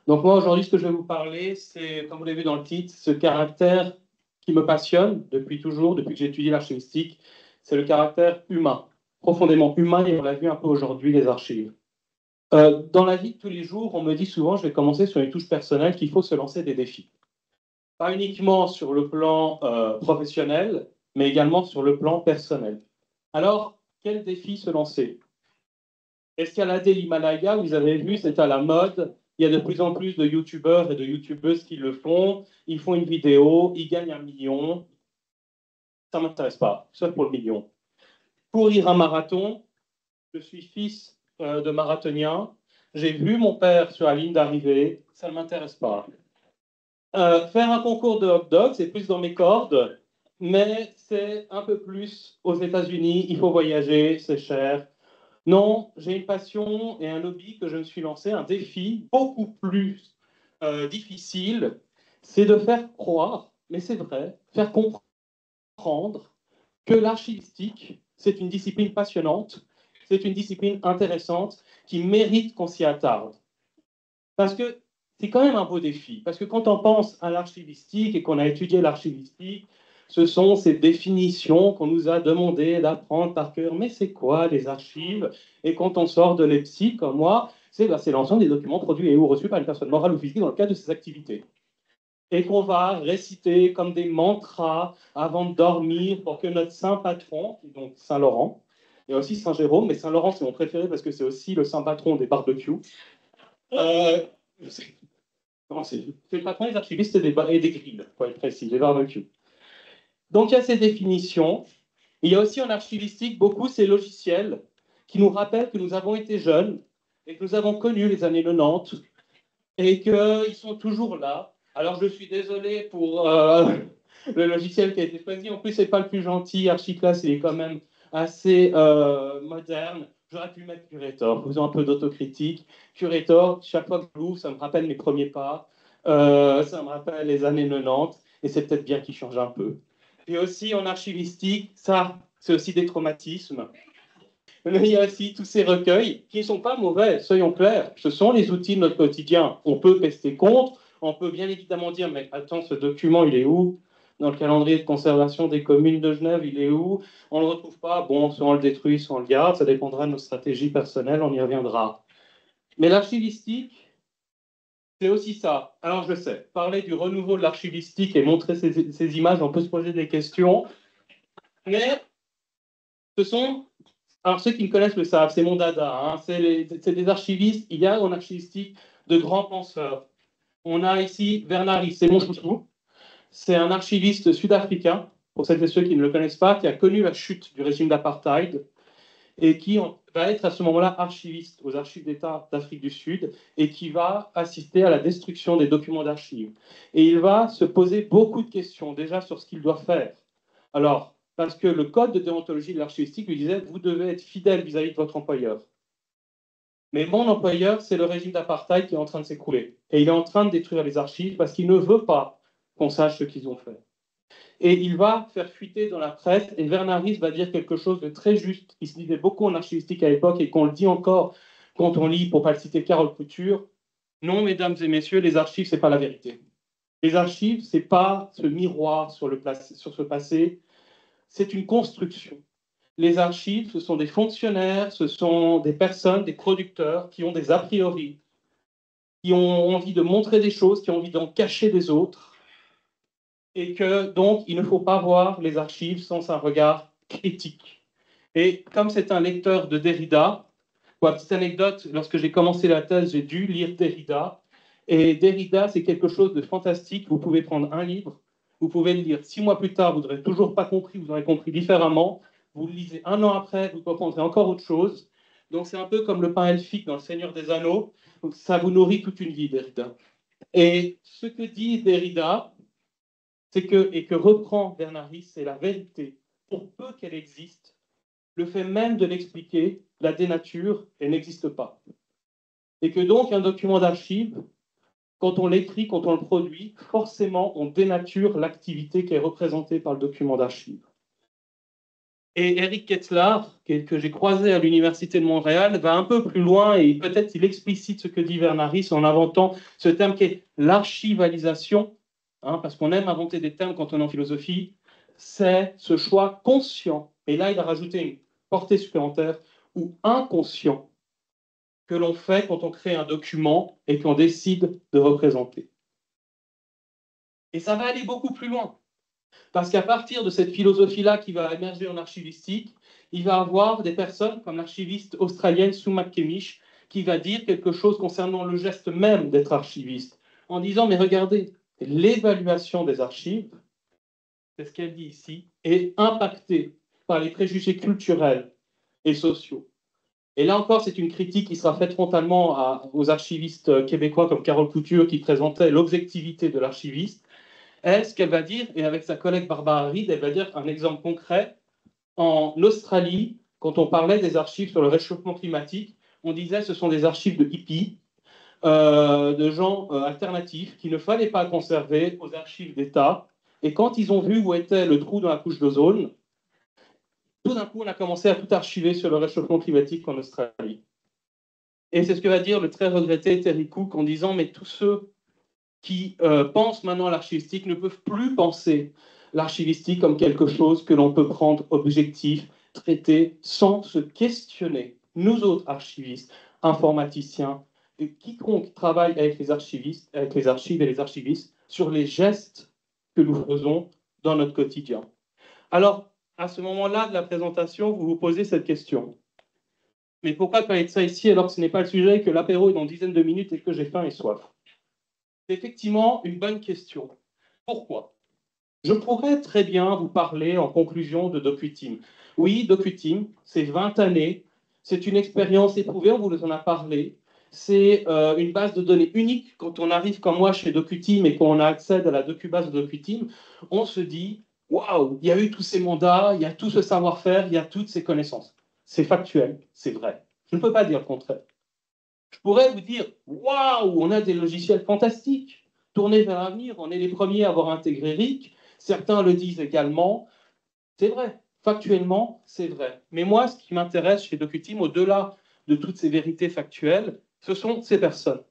Donc moi, aujourd'hui, ce que je vais vous parler, c'est, comme vous l'avez vu dans le titre, ce caractère qui me passionne depuis toujours, depuis que j'ai étudié l'archivistique, c'est le caractère humain, profondément humain, et on l'a vu un peu aujourd'hui, les archives. Dans la vie de tous les jours, on me dit souvent, je vais commencer sur une touche personnelle, qu'il faut se lancer des défis. Pas uniquement sur le plan professionnel, mais également sur le plan personnel. Alors, quel défi se lancer? Escalader l'Himalaya, vous avez vu, c'est à la mode. Il y a de plus en plus de youtubeurs et de youtubeuses qui le font. Ils font une vidéo, ils gagnent 1 million. Ça ne m'intéresse pas, sauf pour le million. Courir un marathon, je suis fils de marathonien. J'ai vu mon père sur la ligne d'arrivée, ça ne m'intéresse pas. Faire un concours de hot dog, c'est plus dans mes cordes, mais c'est un peu plus aux États-Unis. Il faut voyager, c'est cher. Non, j'ai une passion et un hobby que je me suis lancé, un défi beaucoup plus difficile, c'est de faire croire, mais c'est vrai, faire comprendre que l'archivistique, c'est une discipline passionnante, c'est une discipline intéressante qui mérite qu'on s'y attarde. Parce que c'est quand même un beau défi. Parce que quand on pense à l'archivistique et qu'on a étudié l'archivistique, ce sont ces définitions qu'on nous a demandé d'apprendre par cœur. Mais c'est quoi les archives? Et quand on sort de l'EPSI, comme moi, c'est l'ensemble des documents produits et ou reçus par une personne morale ou physique dans le cadre de ses activités. Et qu'on va réciter comme des mantras avant de dormir pour que notre saint patron, qui est donc Saint Laurent, il y a aussi Saint Jérôme, mais Saint Laurent c'est mon préféré parce que c'est aussi le saint patron des barbecues. Euh, c'est le patron des archivistes et des grilles, pour être précis, des barbecues. Donc il y a ces définitions. Il y a aussi en archivistique beaucoup ces logiciels qui nous rappellent que nous avons été jeunes et que nous avons connu les années 90 et qu'ils sont toujours là. Alors je suis désolé pour le logiciel qui a été choisi. En plus, c'est pas le plus gentil. Archiclass, il est quand même assez moderne. J'aurais pu mettre Curator, faisant un peu d'autocritique. Curator, chaque fois que je l'ouvre, ça me rappelle mes premiers pas. Ça me rappelle les années 90. Et c'est peut-être bien qu'il change un peu. Et aussi en archivistique, ça, c'est aussi des traumatismes. Il y a aussi tous ces recueils qui ne sont pas mauvais, soyons clairs. Ce sont les outils de notre quotidien. On peut pester contre, on peut bien évidemment dire, mais attends, ce document, il est où? Dans le calendrier de conservation des communes de Genève, il est où? On ne le retrouve pas. Bon, soit on le détruit, soit on le garde. Ça dépendra de nos stratégies personnelles, on y reviendra. Mais l'archivistique, c'est aussi ça. Alors, je sais, parler du renouveau de l'archivistique et montrer ces images, on peut se poser des questions. Mais ce sont alors, ceux qui me connaissent le savent, c'est mon dada. Hein. C'est des archivistes. Il y a en archivistique de grands penseurs. On a ici Bernard, c'est mon chouchou. C'est un archiviste sud-africain, pour celles et ceux qui ne le connaissent pas, qui a connu la chute du régime d'apartheid et qui va être à ce moment-là archiviste aux archives d'État d'Afrique du Sud et qui va assister à la destruction des documents d'archives. Et il va se poser beaucoup de questions déjà sur ce qu'il doit faire. Alors, parce que le code de déontologie de l'archivistique lui disait, vous devez être fidèle vis-à-vis de votre employeur. Mais mon employeur, c'est le régime d'apartheid qui est en train de s'écrouler. Et il est en train de détruire les archives parce qu'il ne veut pas qu'on sache ce qu'ils ont fait. Et il va faire fuiter dans la presse, et Vernaris va dire quelque chose de très juste, qui se disait beaucoup en archivistique à l'époque, et qu'on le dit encore quand on lit, pour ne pas le citer, Carole Couture, non, mesdames et messieurs, les archives, ce n'est pas la vérité. Les archives, ce n'est pas ce miroir sur ce passé, c'est une construction. Les archives, ce sont des fonctionnaires, ce sont des personnes, des producteurs qui ont des a priori, qui ont envie de montrer des choses, qui ont envie d'en cacher des autres, et que donc il ne faut pas voir les archives sans un regard critique. Et comme c'est un lecteur de Derrida, pour la petite anecdote, lorsque j'ai commencé la thèse, j'ai dû lire Derrida. Et Derrida, c'est quelque chose de fantastique. Vous pouvez prendre un livre, vous pouvez le lire 6 mois plus tard, vous n'aurez toujours pas compris, vous aurez compris différemment. Vous le lisez un an après, vous comprendrez encore autre chose. Donc c'est un peu comme le pain elfique dans Le Seigneur des Anneaux. Donc, ça vous nourrit toute une vie, Derrida. Et ce que dit Derrida, c'est que, et que reprend Bernaris, c'est la vérité. Pour peu qu'elle existe, le fait même de l'expliquer la dénature, elle n'existe pas. Et que donc un document d'archive, quand on l'écrit, quand on le produit, forcément on dénature l'activité qui est représentée par le document d'archive. Et Eric Kettler, que j'ai croisé à l'Université de Montréal, va un peu plus loin et peut-être il explicite ce que dit Vernaris en inventant ce terme qui est l'archivalisation, hein, parce qu'on aime inventer des termes quand on est en philosophie, c'est ce choix conscient, et là il a rajouté une portée supplémentaire, ou inconscient, que l'on fait quand on crée un document et qu'on décide de représenter. Et ça va aller beaucoup plus loin. Parce qu'à partir de cette philosophie-là qui va émerger en archivistique, il va y avoir des personnes comme l'archiviste australienne Sue McCamish qui va dire quelque chose concernant le geste même d'être archiviste, en disant, mais regardez, l'évaluation des archives, c'est ce qu'elle dit ici, est impactée par les préjugés culturels et sociaux. Et là encore, c'est une critique qui sera faite frontalement aux archivistes québécois comme Carole Couture qui présentait l'objectivité de l'archiviste. Elle, ce qu'elle va dire, et avec sa collègue Barbara Reid, elle va dire un exemple concret. En Australie, quand on parlait des archives sur le réchauffement climatique, on disait que ce sont des archives de hippies, de gens alternatifs qu'il ne fallait pas conserver aux archives d'État. Et quand ils ont vu où était le trou dans la couche d'ozone, tout d'un coup, on a commencé à tout archiver sur le réchauffement climatique en Australie. Et c'est ce que va dire le très regretté Terry Cook en disant, mais tous ceux qui pensent maintenant à l'archivistique ne peuvent plus penser l'archivistique comme quelque chose que l'on peut prendre objectif, traiter sans se questionner. Nous autres archivistes, informaticiens, et quiconque travaille avec les archivistes, avec les archives et les archivistes, sur les gestes que nous faisons dans notre quotidien. Alors, à ce moment-là de la présentation, vous vous posez cette question. Mais pourquoi parler de ça ici alors que ce n'est pas le sujet, que l'apéro est dans une dizaine de minutes et que j'ai faim et soif? C'est effectivement une bonne question. Pourquoi? Je pourrais très bien vous parler en conclusion de DocuTeam. Oui, DocuTeam, c'est 20 années, c'est une expérience éprouvée, on vous en a parlé. C'est une base de données unique. Quand on arrive comme moi chez DocuTeam et qu'on accède à la docubase de DocuTeam, on se dit, waouh, il y a eu tous ces mandats, il y a tout ce savoir-faire, il y a toutes ces connaissances. C'est factuel, c'est vrai. Je ne peux pas dire le contraire. Je pourrais vous dire, waouh, on a des logiciels fantastiques, tournés vers l'avenir, on est les premiers à avoir intégré RIC, certains le disent également, c'est vrai, factuellement, c'est vrai. Mais moi, ce qui m'intéresse chez DocuTeam, au-delà de toutes ces vérités factuelles, ce sont ces personnes.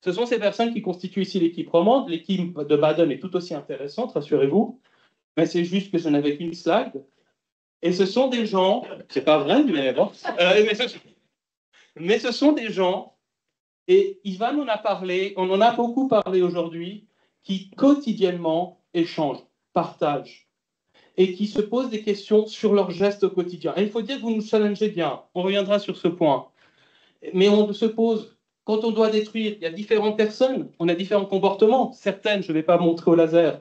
Ce sont ces personnes qui constituent ici l'équipe romande. L'équipe de Baden est tout aussi intéressante, rassurez-vous, mais c'est juste que je n'avais qu'une slide. Et ce sont des gens, c'est pas vrai, mais bon, mais ce sont des gens. Et Ivan en a parlé, on en a beaucoup parlé aujourd'hui, qui quotidiennement échangent, partagent, et qui se posent des questions sur leurs gestes au quotidien. Et il faut dire que vous nous challengez bien, on reviendra sur ce point. Mais on se pose, quand on doit détruire, il y a différentes personnes, on a différents comportements. Certaines, je ne vais pas montrer au laser,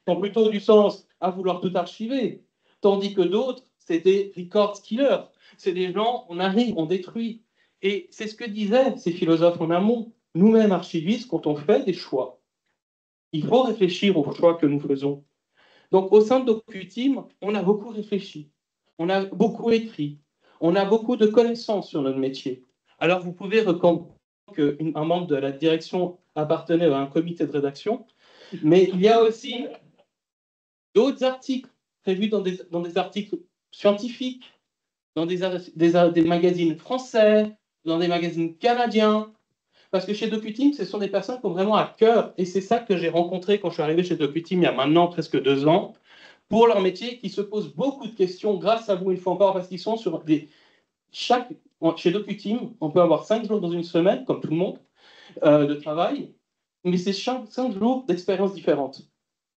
sont plutôt du sens à vouloir tout archiver, tandis que d'autres, c'est des record killers. C'est des gens, on arrive, on détruit. Et c'est ce que disaient ces philosophes en amont. Nous-mêmes, archivistes, quand on fait des choix, il faut réfléchir aux choix que nous faisons. Donc, au sein de DocuTeam, on a beaucoup réfléchi, on a beaucoup écrit, on a beaucoup de connaissances sur notre métier. Alors, vous pouvez reconnaître qu'un membre de la direction appartenait à un comité de rédaction, mais il y a aussi d'autres articles prévus dans des articles scientifiques, dans des magazines français, dans des magazines canadiens. Parce que chez DocuTeam, ce sont des personnes qui ont vraiment à cœur, et c'est ça que j'ai rencontré quand je suis arrivé chez DocuTeam il y a maintenant presque 2 ans, pour leur métier, qui se posent beaucoup de questions, grâce à vous, une fois encore, parce qu'ils sont sur chez DocuTeam, on peut avoir 5 jours dans une semaine, comme tout le monde, de travail, mais c'est 5 jours d'expériences différentes.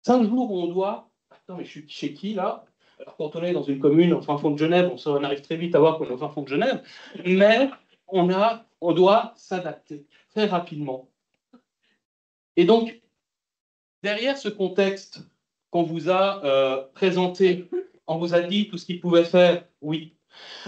5 jours où on doit... Attends, mais je suis chez qui, là? Alors, quand on est dans une commune au fin fond de Genève, on arrive très vite à voir qu'on est au fin fond de Genève, mais on doit s'adapter très rapidement. Et donc, derrière ce contexte qu'on vous a présenté, on vous a dit tout ce qu'il pouvait faire, oui.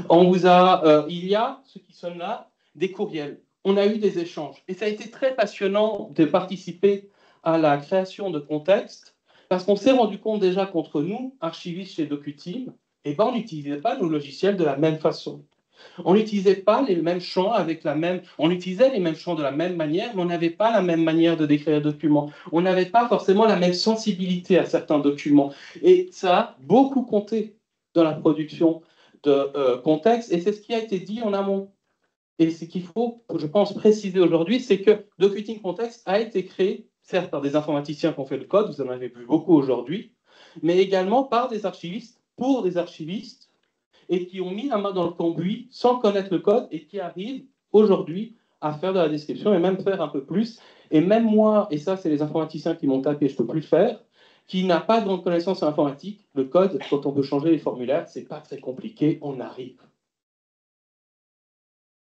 Il y a, ce qui sonne là, des courriels. On a eu des échanges. Et ça a été très passionnant de participer à la création de contextes, parce qu'on s'est rendu compte déjà qu'entre nous, archivistes chez DocuTeam, on n'utilisait pas nos logiciels de la même façon. On n'utilisait pas les mêmes champs on utilisait les mêmes champs de la même manière, mais on n'avait pas la même manière de décrire les documents. On n'avait pas forcément la même sensibilité à certains documents. Et ça a beaucoup compté. dans la production de contexte, et c'est ce qui a été dit en amont. Et ce qu'il faut, je pense, préciser aujourd'hui, c'est que Docuting Context a été créé, certes par des informaticiens qui ont fait le code, vous en avez vu beaucoup aujourd'hui, mais également par des archivistes, pour des archivistes, et qui ont mis la main dans le cambouis sans connaître le code et qui arrivent aujourd'hui à faire de la description et même faire un peu plus. Et même moi, et ça c'est les informaticiens qui m'ont tapé, je ne peux plus le faire, qui n'a pas de grande connaissance en informatique, le code, quand on peut changer les formulaires, c'est pas très compliqué, on arrive.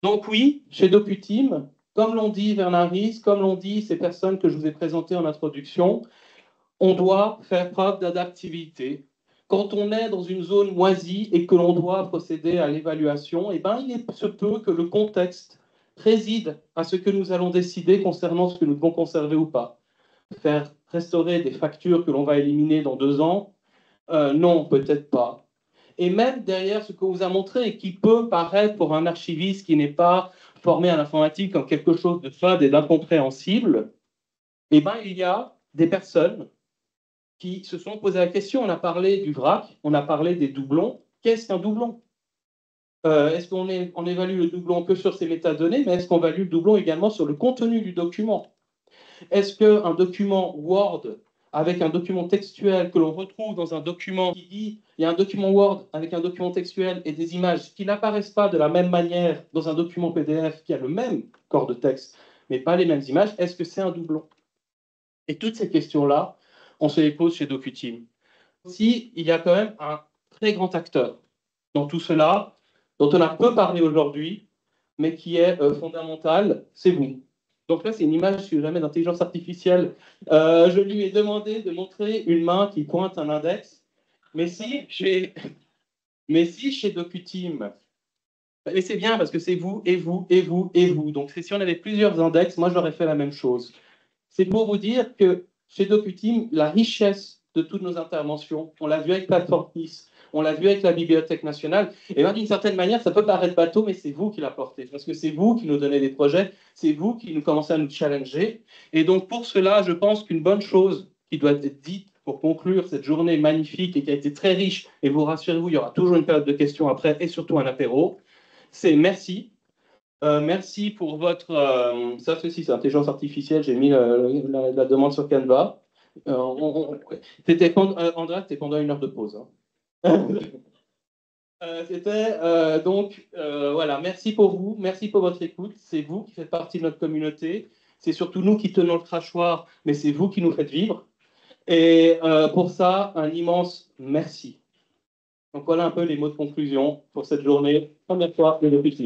Donc oui, chez DocuTeam, comme l'ont dit Bernard Ries, comme l'ont dit ces personnes que je vous ai présentées en introduction, on doit faire preuve d'adaptivité. Quand on est dans une zone moisie et que l'on doit procéder à l'évaluation, eh ben, il se peut que le contexte préside à ce que nous allons décider concernant ce que nous devons conserver ou pas. Faire restaurer des factures que l'on va éliminer dans 2 ans, non, peut-être pas. Et même derrière ce que vous a montré, et qui peut paraître pour un archiviste qui n'est pas formé à l'informatique en quelque chose de fade et d'incompréhensible, eh ben, il y a des personnes qui se sont posé la question. On a parlé du vrac, on a parlé des doublons. Qu'est-ce qu'un doublon? Est-ce qu'on évalue le doublon que sur ses métadonnées, mais est-ce qu'on évalue le doublon également sur le contenu du document? Est-ce qu'un document Word avec un document textuel que l'on retrouve dans un document qui dit il y a un document Word avec un document textuel et des images qui n'apparaissent pas de la même manière dans un document PDF qui a le même corps de texte, mais pas les mêmes images, est-ce que c'est un doublon? Et toutes ces questions-là, on se les pose chez DocuTeam. Aussi, il y a quand même un très grand acteur dans tout cela, dont on a peu parlé aujourd'hui, mais qui est fondamental, c'est vous. Donc là, c'est une image, si jamais, d'intelligence artificielle. Je lui ai demandé de montrer une main qui pointe un index. Mais si chez DocuTeam, mais c'est bien parce que c'est vous, et vous, et vous, et vous. Donc si on avait plusieurs index, moi, j'aurais fait la même chose. C'est pour vous dire que chez DocuTeam, la richesse de toutes nos interventions, on l'a vu avec Plateforme Nice, on l'a vu avec la Bibliothèque nationale, et bien d'une certaine manière, ça peut paraître bateau, mais c'est vous qui l'apportez, parce que c'est vous qui nous donnez des projets, c'est vous qui nous commencez à nous challenger. Et donc pour cela, je pense qu'une bonne chose qui doit être dite pour conclure cette journée magnifique et qui a été très riche, et vous rassurez-vous, il y aura toujours une période de questions après, et surtout un apéro, c'est merci. Merci pour votre... ça, ceci, c'est intelligence artificielle. J'ai mis la demande sur Canva. Andrea, c'était pendant 1 heure de pause. Hein. Voilà, merci pour vous, merci pour votre écoute. C'est vous qui faites partie de notre communauté. C'est surtout nous qui tenons le crachoir, mais c'est vous qui nous faites vivre. Et pour ça, un immense merci. Donc voilà un peu les mots de conclusion pour cette journée. Première fois de l'Opus.